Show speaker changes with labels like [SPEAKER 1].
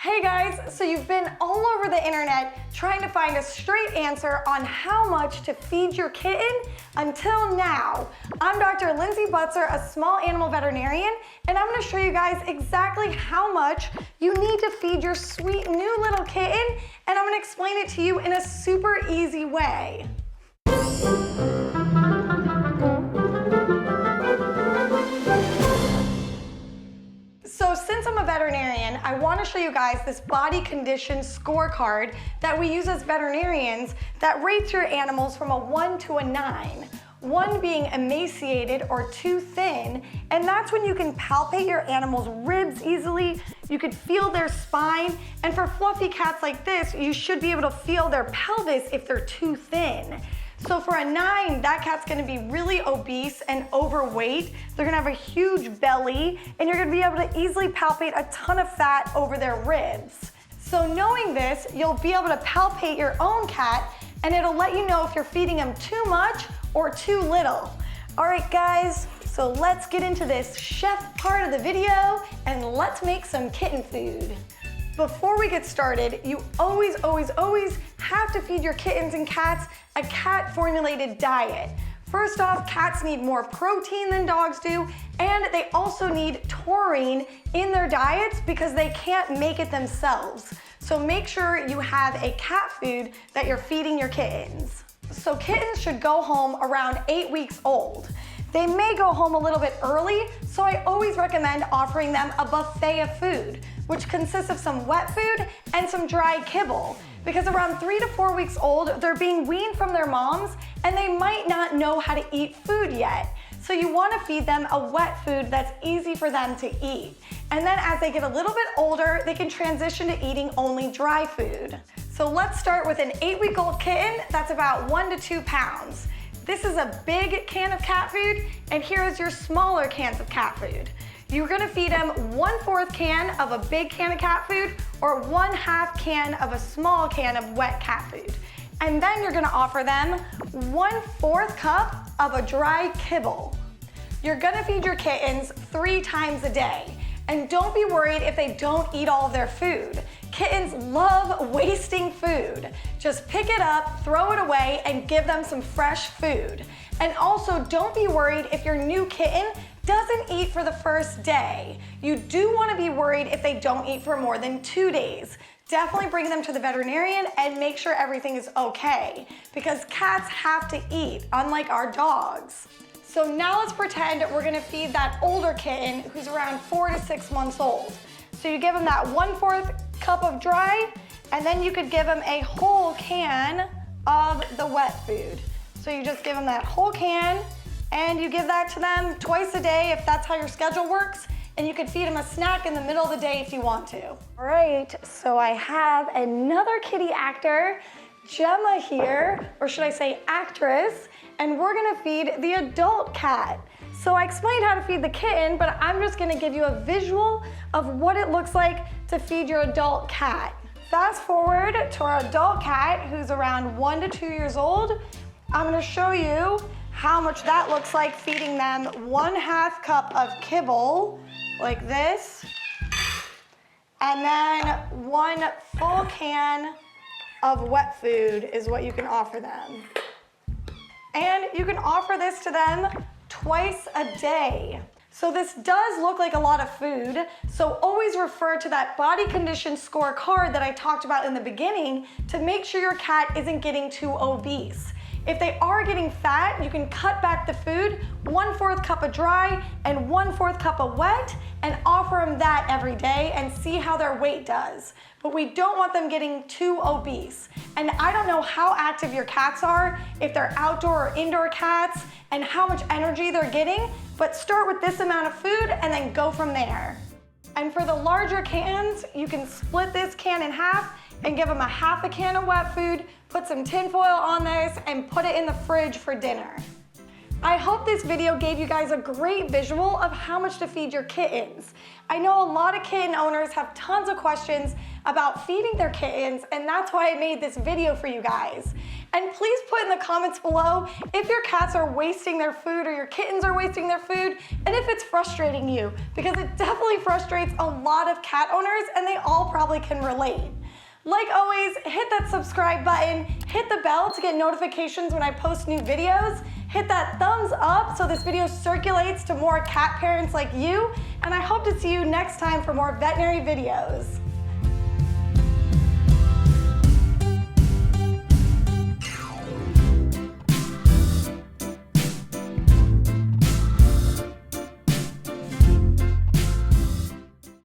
[SPEAKER 1] Hey guys, so you've been all over the internet trying to find a straight answer on how much to feed your kitten until now. I'm Dr. Lindsay Butzer, a small animal veterinarian, and I'm going to show you guys exactly how much you need to feed your sweet new little kitten, and I'm going to explain it to you in a super easy way. So since I'm a veterinarian, I want to show you guys this body condition scorecard that we use as veterinarians that rates your animals from a 1 to a 9. 1 being emaciated or too thin, and that's when you can palpate your animal's ribs easily, you could feel their spine, and for fluffy cats like this, you should be able to feel their pelvis if they're too thin. So for a 9, that cat's gonna be really obese and overweight. They're gonna have a huge belly, and you're gonna be able to easily palpate a ton of fat over their ribs. So knowing this, you'll be able to palpate your own cat, and it'll let you know if you're feeding them too much or too little. All right, guys, so let's get into this chef part of the video, and let's make some kitten food. Before we get started, you always have to feed your kittens and cats a cat-formulated diet. First off, cats need more protein than dogs do, and they also need taurine in their diets because they can't make it themselves. So make sure you have a cat food that you're feeding your kittens. So kittens should go home around 8 weeks old. They may go home a little bit early, so I always recommend offering them a buffet of food, which consists of some wet food and some dry kibble. Because around 3 to 4 weeks old, they're being weaned from their moms and they might not know how to eat food yet. So you want to feed them a wet food that's easy for them to eat. And then as they get a little bit older, they can transition to eating only dry food. So let's start with an 8-week-old kitten that's about 1 to 2 pounds. This is a big can of cat food, and here is your smaller cans of cat food. You're gonna feed them 1/4 can of a big can of cat food or 1/2 can of a small can of wet cat food. And then you're gonna offer them 1/4 cup of a dry kibble. You're gonna feed your kittens 3 times a day. And don't be worried if they don't eat all of their food. Kittens love wasting food. Just pick it up, throw it away, and give them some fresh food. And also, don't be worried if your new kitten doesn't eat for the first day. You do want to be worried if they don't eat for more than 2 days. Definitely bring them to the veterinarian and make sure everything is okay, because cats have to eat, unlike our dogs. So now let's pretend we're gonna feed that older kitten who's around 4 to 6 months old. So you give them that 1/4 cup of dry, and then you could give them a whole can of the wet food. So you just give them that whole can, and you give that to them twice a day if that's how your schedule works, and you could feed them a snack in the middle of the day if you want to. All right, so I have another kitty actor, Gemma here, or should I say actress, and we're gonna feed the adult cat. So I explained how to feed the kitten, but I'm just gonna give you a visual of what it looks like to feed your adult cat. Fast forward to our adult cat who's around 1 to 2 years old. I'm gonna show you how much that looks like feeding them 1/2 cup of kibble, like this, and then 1 full can of wet food is what you can offer them. And you can offer this to them twice a day. So this does look like a lot of food, so always refer to that body condition scorecard that I talked about in the beginning to make sure your cat isn't getting too obese. If they are getting fat, you can cut back the food, 1/4 cup of dry and 1/4 cup of wet, and offer them that every day and see how their weight does. But we don't want them getting too obese. And I don't know how active your cats are, if they're outdoor or indoor cats, and how much energy they're getting, but start with this amount of food and then go from there. And for the larger cans, you can split this can in half and give them 1/2 can of wet food, put some tin foil on this, and put it in the fridge for dinner. I hope this video gave you guys a great visual of how much to feed your kittens. I know a lot of kitten owners have tons of questions about feeding their kittens, and that's why I made this video for you guys. And please put in the comments below if your cats are wasting their food or your kittens are wasting their food, and if it's frustrating you, because it definitely frustrates a lot of cat owners, and they all probably can relate. Like always, hit that subscribe button, hit the bell to get notifications when I post new videos, hit that thumbs up so this video circulates to more cat parents like you, and I hope to see you next time for more veterinary videos.